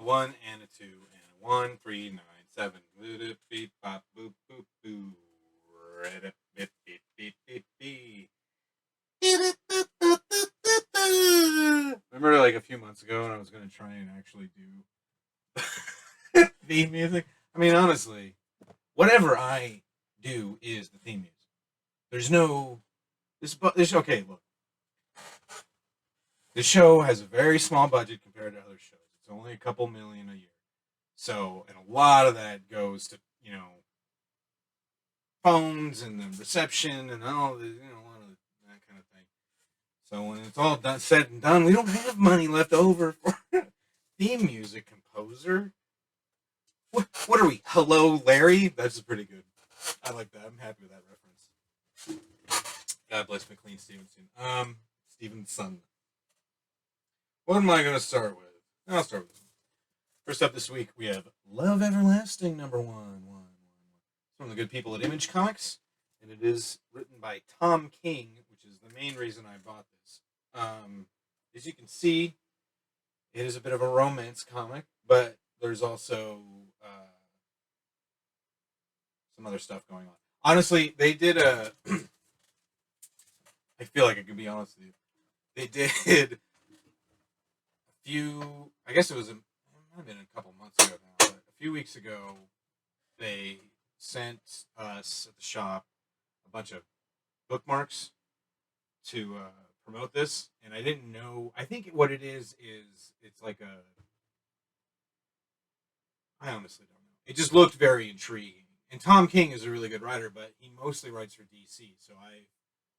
1 and a 2 and a 1, 3, 9, 7. Boop, beep, bop, boop, boop, boo. Beep, beep, beep, beep, beep. Remember, like a few months ago, when I was going to try and actually do theme music? I mean, honestly, whatever I do is the theme music. There's no this. Okay, look, the show has a very small budget compared to other shows. It's only a couple million a year. So, and a lot of that goes to, phones and the reception and all the, a lot of that kind of thing. So when it's all done, said and done, we don't have money left over for theme music composer. What are we? Hello, Larry? That's pretty good. I like that. I'm happy with that reference. God bless McLean Stevenson. Stevenson. What am I going to start with? I'll start with this one. First up this week, we have Love Everlasting, number one. It's from the good people at Image Comics, and it is written by Tom King, which is the main reason I bought this. As you can see, it is a bit of a romance comic, but there's also some other stuff going on. Honestly, they did a. I feel like I could be honest with you. They did a few. I guess it might have been a couple months ago now, but a few weeks ago, they sent us at the shop a bunch of bookmarks to promote this, and I didn't know. I think what it is it's like a. I honestly don't know. It just looked very intriguing. And Tom King is a really good writer, but he mostly writes for DC, so I've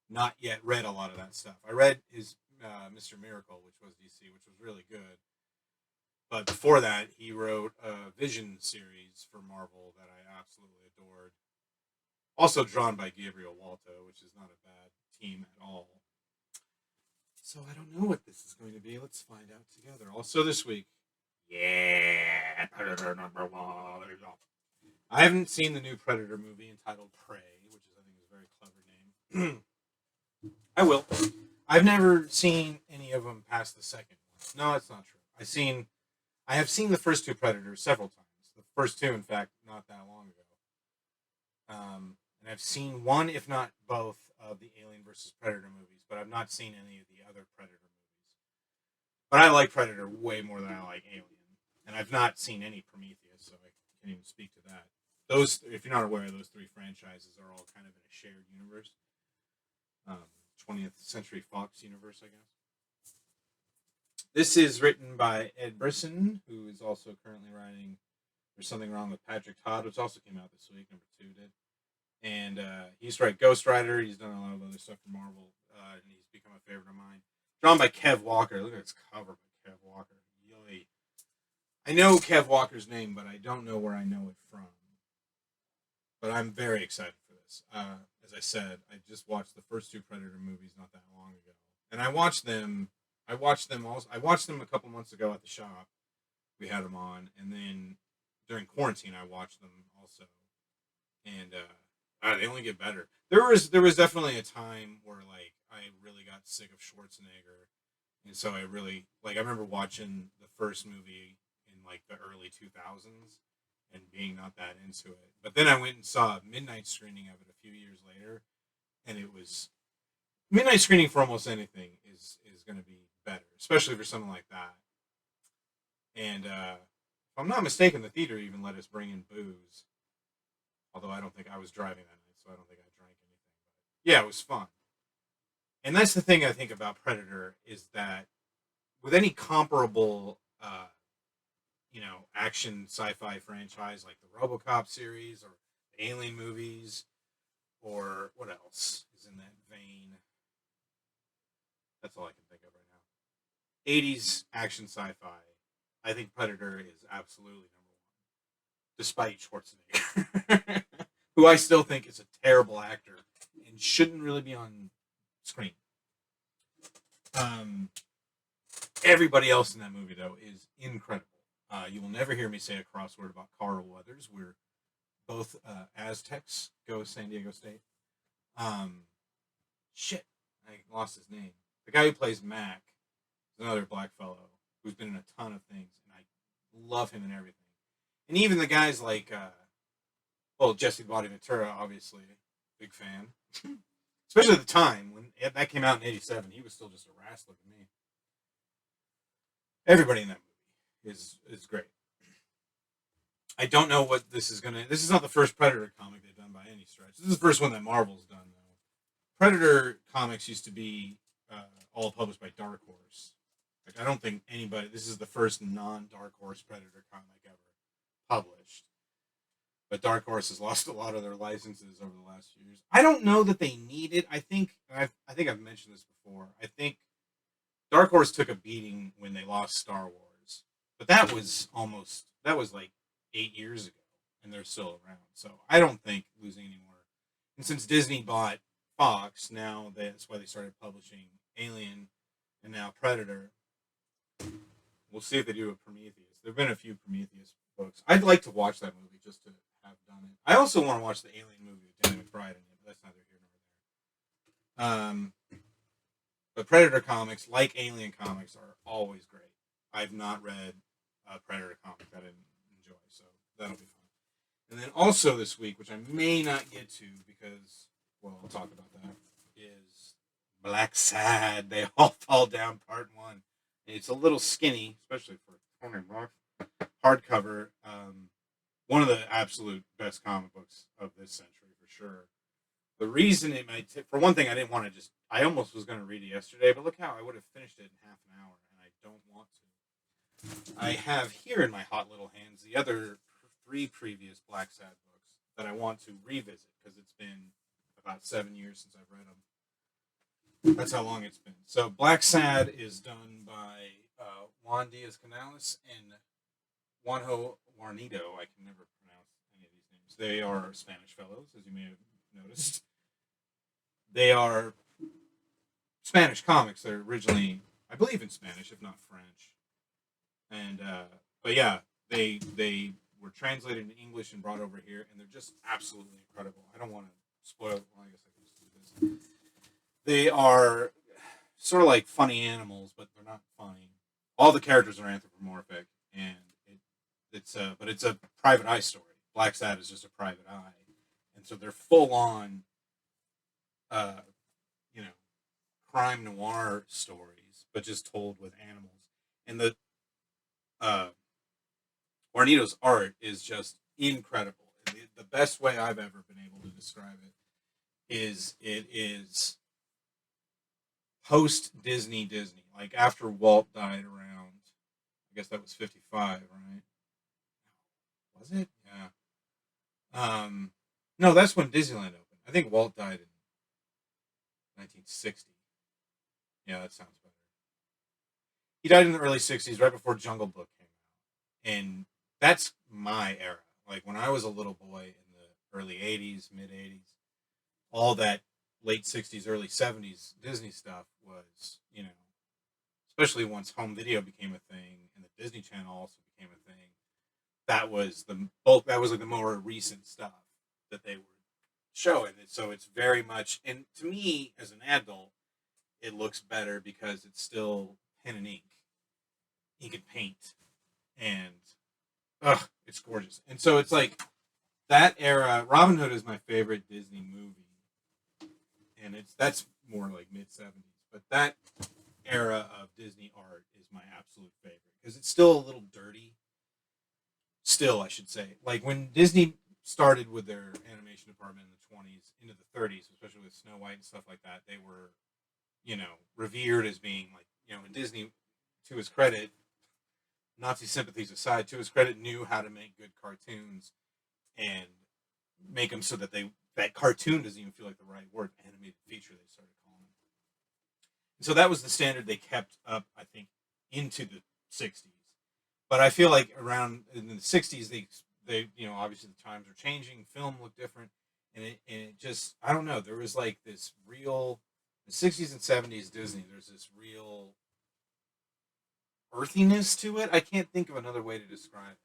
not yet read a lot of that stuff. I read his Mr. Miracle, which was DC, which was really good. But before that, he wrote a Vision series for Marvel that I absolutely adored. Also drawn by Gabriel Walto, which is not a bad team at all. So I don't know what this is going to be. Let's find out together. Also this week, Predator number one. There you go. I haven't seen the new Predator movie entitled Prey, which I think is a very clever name. I will. I've never seen any of them past the second one. No, that's not true. I have seen the first two Predators several times. The first two, in fact, not that long ago. And I've seen one, if not both, of the Alien versus Predator movies, but I've not seen any of the other Predator movies. But I like Predator way more than I like Alien, and I've not seen any Prometheus, so I can't even speak to that. Those, if you're not aware, those three franchises are all kind of in a shared universe, 20th Century Fox universe, I guess. This is written by Ed Brisson, who is also currently writing There's Something Wrong with Patrick Todd, which also came out this week, number 2 did. And he's written Ghost Rider. He's done a lot of other stuff for Marvel, and he's become a favorite of mine. Drawn by Kev Walker. Look at its cover by Kev Walker. Yay. I know Kev Walker's name, but I don't know where I know it from. But I'm very excited for this. As I said, I just watched the first two Predator movies not that long ago, and I watched them. I watched them a couple months ago at the shop. We had them on, and then during quarantine, I watched them also, and they only get better. There was definitely a time where like I really got sick of Schwarzenegger, and so I really I remember watching the first movie in like the early 2000s and being not that into it. But then I went and saw a midnight screening of it a few years later, and it was midnight screening for almost anything is going to be better, especially for something like that. And if I'm not mistaken, the theater even let us bring in booze. Although I don't think I was driving that night, so I don't think I drank anything. But yeah, it was fun. And that's the thing I think about Predator is that with any comparable, action sci-fi franchise like the RoboCop series or the Alien movies, or what else is in that vein? That's all I can think of right now. 80s action sci-fi. I think Predator is absolutely number one, despite Schwarzenegger, who I still think is a terrible actor and shouldn't really be on screen. Everybody else in that movie, though, is incredible. You will never hear me say a crossword about Carl Weathers. We're both Aztecs, go San Diego State. Shit, I lost his name. The guy who plays Mac is another black fellow who's been in a ton of things, and I Love him and everything. And even the guys like, well, Jesse Body Ventura, obviously, big fan. Especially at the time when that came out in '87, he was still just a wrestler to me. Everybody in that movie is great. I don't know what this is gonna. This is not the first Predator comic they've done by any stretch. This is the first one that Marvel's done, though. Predator comics used to be all published by Dark Horse. Like, I don't think anybody. This is the first non-Dark Horse Predator comic ever published. But Dark Horse has lost a lot of their licenses over the last few years. I don't know that they need it. I think I've mentioned this before. I think Dark Horse took a beating when they lost Star Wars, but that was like 8 years ago, and they're still around. So I don't think losing anymore. And since Disney bought Fox, now that's why they started publishing Alien and now Predator. We'll see if they do a Prometheus. There've been a few Prometheus books. I'd like to watch that movie just to have done it. I also want to watch the Alien movie with Danny McBride in it, but that's neither here nor there. But Predator comics, like Alien comics, are always great. I've not read a Predator comic that I didn't enjoy, so that'll be fun. And then also this week, which I may not get to because, well, I'll talk about that, is Black Sad. They All Fall Down Part 1. It's a little skinny, especially for $20 hardcover. One of the absolute best comic books of this century, for sure. The reason it might for one thing, I didn't want to I almost was going to read it yesterday, but look how I would have finished it in half an hour, and I don't want to. I have here in my hot little hands the other 3 previous Black Sad books that I want to revisit because it's been about 7 years since I've read them. That's how long it's been. So Black Sad is done by Juan Diaz-Canales and Juanjo Guarnido. I can never pronounce any of these names. They are Spanish fellows, as you may have noticed. They are Spanish comics. They're originally, I believe, in Spanish, if not French. And but yeah, they were translated into English and brought over here, and they're just absolutely incredible. I don't want to spoil. Well, I guess I can just do this. They are sort of like funny animals, but they're not funny. All the characters are anthropomorphic, and it's a private eye story. Black Sad is just a private eye, and so they're full on, you know, crime noir stories, but just told with animals. And the Juanito's art is just incredible. The best way I've ever been able to describe it is post Disney, like after Walt died around, I guess that was 55, right? Was it? Yeah. No, that's when Disneyland opened. I think Walt died in 1960. Yeah, that sounds better. He died in the early 60s, right before Jungle Book came out. And that's my era. Like when I was a little boy in the early 80s, mid 80s, all that late 60s, early 70s Disney stuff was, especially once home video became a thing and the Disney Channel also became a thing. That was the bulk. That was like the more recent stuff that they were showing. And so it's very much, and to me as an adult, it looks better because it's still pen and ink and paint, and it's gorgeous. And so it's like that era. Robin Hood is my favorite Disney movie, and that's more like mid '70s. But that era of Disney art is my absolute favorite because it's still a little dirty. Still, I should say, like when Disney started with their animation department in the '20s into the '30s, especially with Snow White and stuff like that, they were, revered as being like, and Disney, to his credit, Nazi sympathies aside, to his credit, knew how to make good cartoons and make them so that that cartoon doesn't even feel like the right word, animated feature they started calling it. And so that was the standard they kept up, I think, into the '60s. But I feel like around in the '60s, they obviously the times are changing, film looked different, and it just, I don't know, there was like this real, the '60s and '70s Disney, there's this real earthiness to it. I can't think of another way to describe it.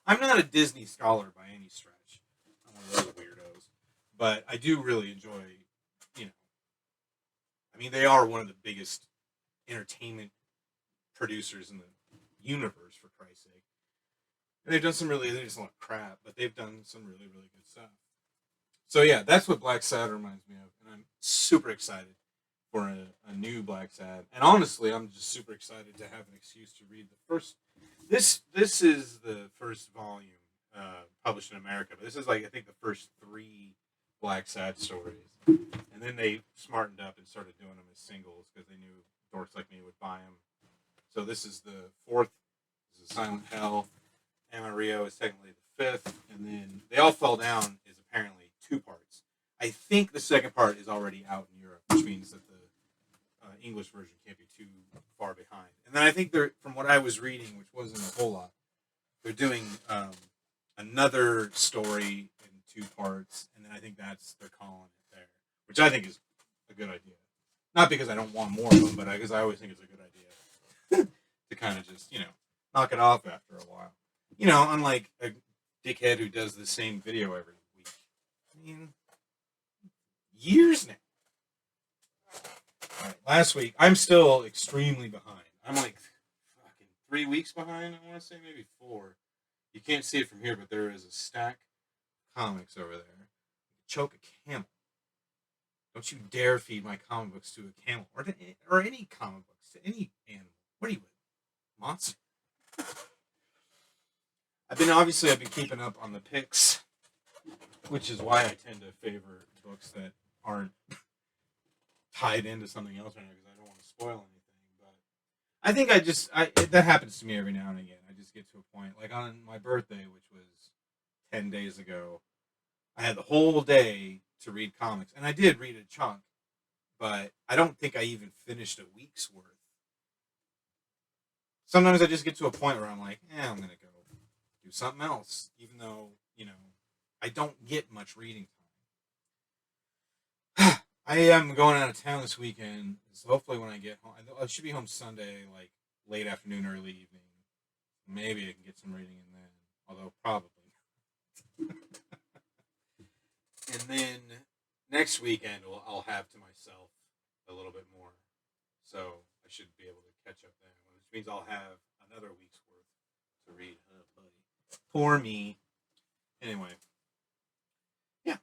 I'm not a Disney scholar by any stretch. I'm one of those weirdos, but I do really enjoy, I mean, they are one of the biggest entertainment producers in the universe, for Christ's sake. And they've done some really, they just a lot of crap, but they've done some really, really good stuff. So yeah, that's what Black Sad reminds me of, and I'm super excited for a new Black Sad. And honestly, I'm just super excited to have an excuse to read the first. This is the first volume published in America, but this is like I think the first three Black Sad stories, and then they smartened up and started doing them as singles because they knew dorks like me would buy them. So this is the fourth. This is Silent Hell. Amarillo is technically the fifth, and then They All Fell Down is apparently two parts. I think the second part is already out in Europe, which means that the English version can't be too far behind. And then I think they're, from what I was reading, which wasn't a whole lot, they're doing another story in two parts, and then I think they're calling it there, which I think is a good idea. Not because I don't want more of them, but because I always think it's a good idea to kind of just knock it off after a while. Unlike a dickhead who does the same video every week. I mean, years now. All right, last week, I'm still extremely behind. I'm like fucking 3 weeks behind. I want to say maybe 4. You can't see it from here, but there is a stack of comics over there. Choke a camel. Don't you dare feed my comic books to a camel or any comic books to any animal. What are you with? Monster? I've been keeping up on the picks, which is why I tend to favor books that aren't tied into something else right now because I don't want to spoil anything. But I think that happens to me every now and again. I just get to a point, like on my birthday, which was 10 days ago, I had the whole day to read comics, and I did read a chunk, but I don't think I even finished a week's worth. Sometimes I just get to a point where I'm like, I'm gonna go do something else, even though I don't get much reading time. I am going out of town this weekend, so hopefully when I get home, I should be home Sunday, like late afternoon, early evening. Maybe I can get some reading in then, although probably not. And then next weekend, I'll have to myself a little bit more, so I should be able to catch up then, which means I'll have another week's worth to read. Oh, buddy. Poor me. Anyway, yeah.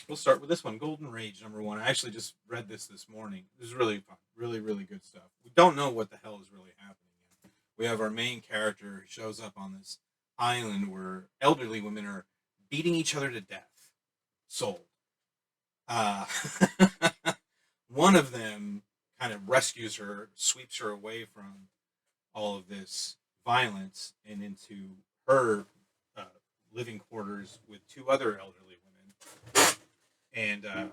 We'll start with this one, Golden Rage #1. I actually just read this morning. This is really fun. Really, really good stuff. We don't know what the hell is really happening yet. We have our main character who shows up on this island where elderly women are beating each other to death. Sold. One of them kind of rescues her, sweeps her away from all of this violence and into her living quarters with 2 other elderly women. And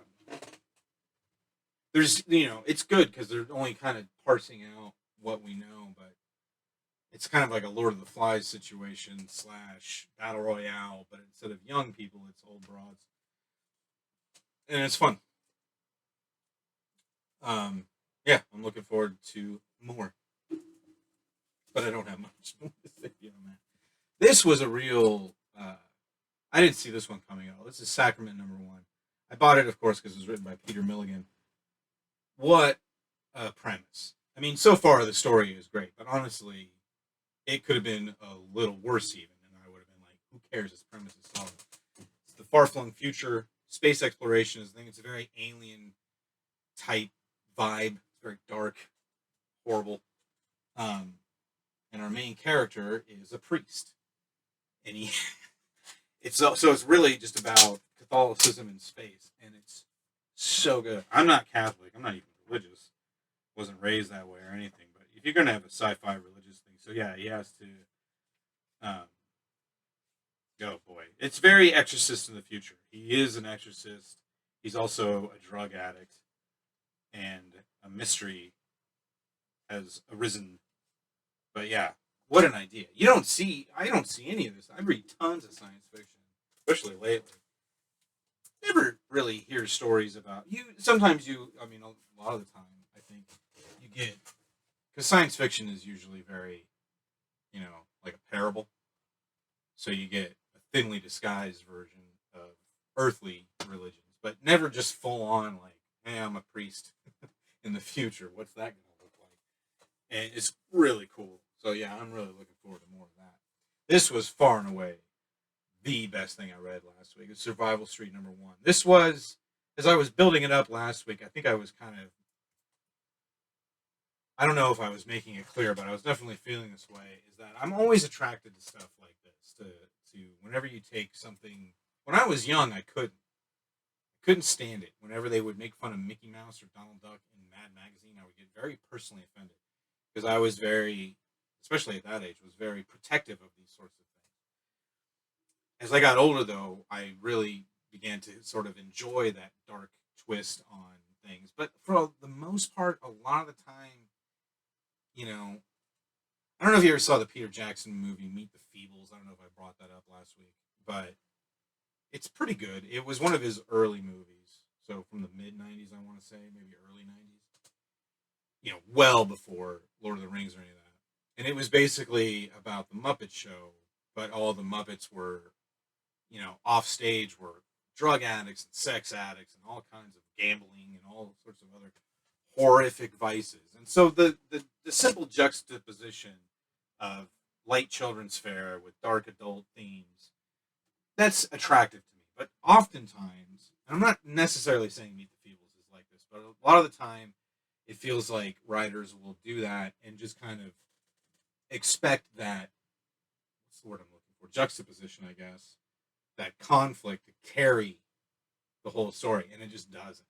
there's, it's good because they're only kind of parsing out what we know, but it's kind of like a Lord of the Flies situation / Battle Royale, but instead of young people, it's old broads. And it's fun. Yeah, I'm looking forward to more. But I don't have much more to say beyond that. This was a real. I didn't see this one coming out. This is Sacrament #1. I bought it, of course, because it was written by Peter Milligan. What a premise. I mean, so far the story is great, but honestly, it could have been a little worse even, and I would have been like, who cares? This premise is solid. It's the far-flung future, space exploration. I think it's a very alien type vibe. It's very dark, horrible. And our main character is a priest, and it's really just about Catholicism in space, and it's so good. I'm not Catholic. I'm not even religious. Wasn't raised that way or anything. But if you're gonna have a sci-fi religious thing, so yeah, he has to. Oh boy, it's very Exorcist in the future. He is an exorcist. He's also a drug addict, and a mystery has arisen. But yeah, what an idea! I don't see any of this. I read tons of science fiction, especially lately. Never really hear stories about you. Sometimes I mean, a lot of the time, I think you get, because science fiction is usually very, like a parable. So you get a thinly disguised version of earthly religions, but never just full on like, hey, I'm a priest in the future. What's that going to look like? And it's really cool. So yeah, I'm really looking forward to more of that. This was far and away the best thing I read last week. It's Survival Street #1. This was, as I was building it up last week, I think I was kind of, I don't know if I was making it clear, but I was definitely feeling this way, is that I'm always attracted to stuff like this, to whenever you take something, when I was young, I couldn't stand it. Whenever they would make fun of Mickey Mouse or Donald Duck in Mad Magazine, I would get very personally offended because I was very, especially at that age, was very protective of these sorts of things. As I got older, though, I really began to sort of enjoy that dark twist on things. But for the most part, a lot of the time, you know, I don't know if you ever saw the Peter Jackson movie Meet the Feebles. I don't know if I brought that up last week, but it's pretty good. It was one of his early movies, so from the mid '90s, I want to say, maybe early '90s. Well before Lord of the Rings or any of that. And it was basically about the Muppet Show, but all the Muppets were, off stage were drug addicts and sex addicts and all kinds of gambling and all sorts of other horrific vices. And so the simple juxtaposition of light children's fare with dark adult themes, that's attractive to me. But oftentimes, and I'm not necessarily saying Meet the Feebles is like this, but a lot of the time it feels like writers will do that and just kind of expect that, what's the word I'm looking for? Juxtaposition, I guess, that conflict to carry the whole story, and it just doesn't.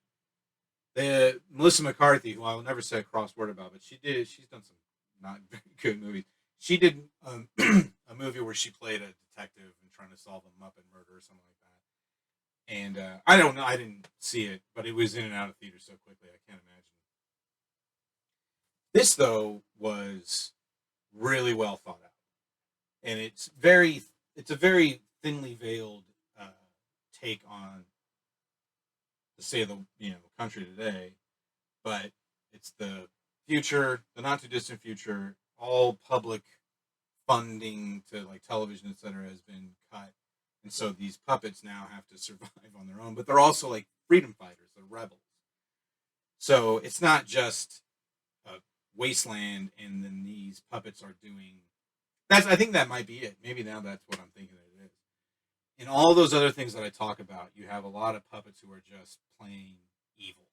The Melissa McCarthy, who I will never say a cross word about, but she's done some not very good movies. She did a movie where she played a detective and trying to solve a Muppet murder or something like that. And I don't know, I didn't see it, but it was in and out of theater so quickly, I can't imagine. This though was really well thought out, and it's a very thinly veiled uh, take on the state of the country today, but it's the future, the not too distant future. All public funding to like television, etc., has been cut, and so these puppets now have to survive on their own. But they're also like freedom fighters, they're rebels. So it's not just a wasteland, and then these puppets are doing. That's I think that might be it. Maybe now that's what I'm thinking it is. In all those other things that I talk about, you have a lot of puppets who are just plain evil.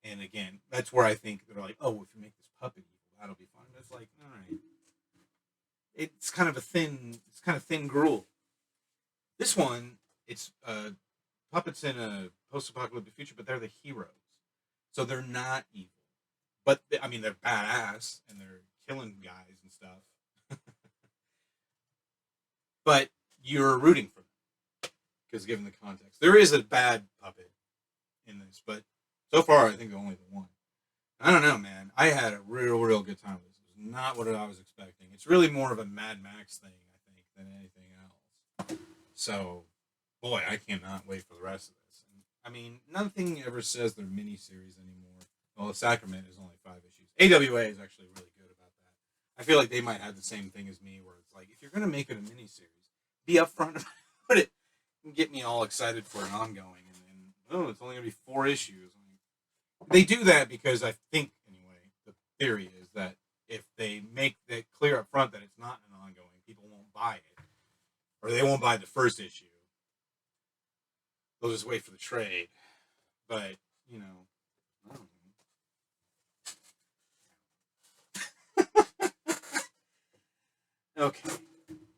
And again, that's where I think they're like, oh, if you make this puppet evil, that'll be fun. But it's like, all right, it's kind of thin gruel. This one, it's puppets in a post-apocalyptic future, but they're the heroes, so they're not evil. But I mean, they're badass and they're killing guys and stuff. But you're rooting for them because given the context, there is a bad puppet in this, but so far I think only the one. I don't know, man. I had a real good time with this. It was not what I was expecting. It's really more of a Mad Max thing, I think, than anything else. So, boy, I cannot wait for the rest of this. And, I mean, nothing ever says they're miniseries anymore. Well, the Sacrament is only 5 issues. AWA is actually really good about that. I feel like they might have the same thing as me, where it's like, if you're going to make it a miniseries, be upfront about it and get me all excited for an ongoing. And then, oh, it's only going to be 4 issues. They do that because I think, anyway, the theory is that if they make that clear up front that it's not an ongoing, people won't buy it, or they won't buy the first issue. They'll just wait for the trade. But I don't know. Okay.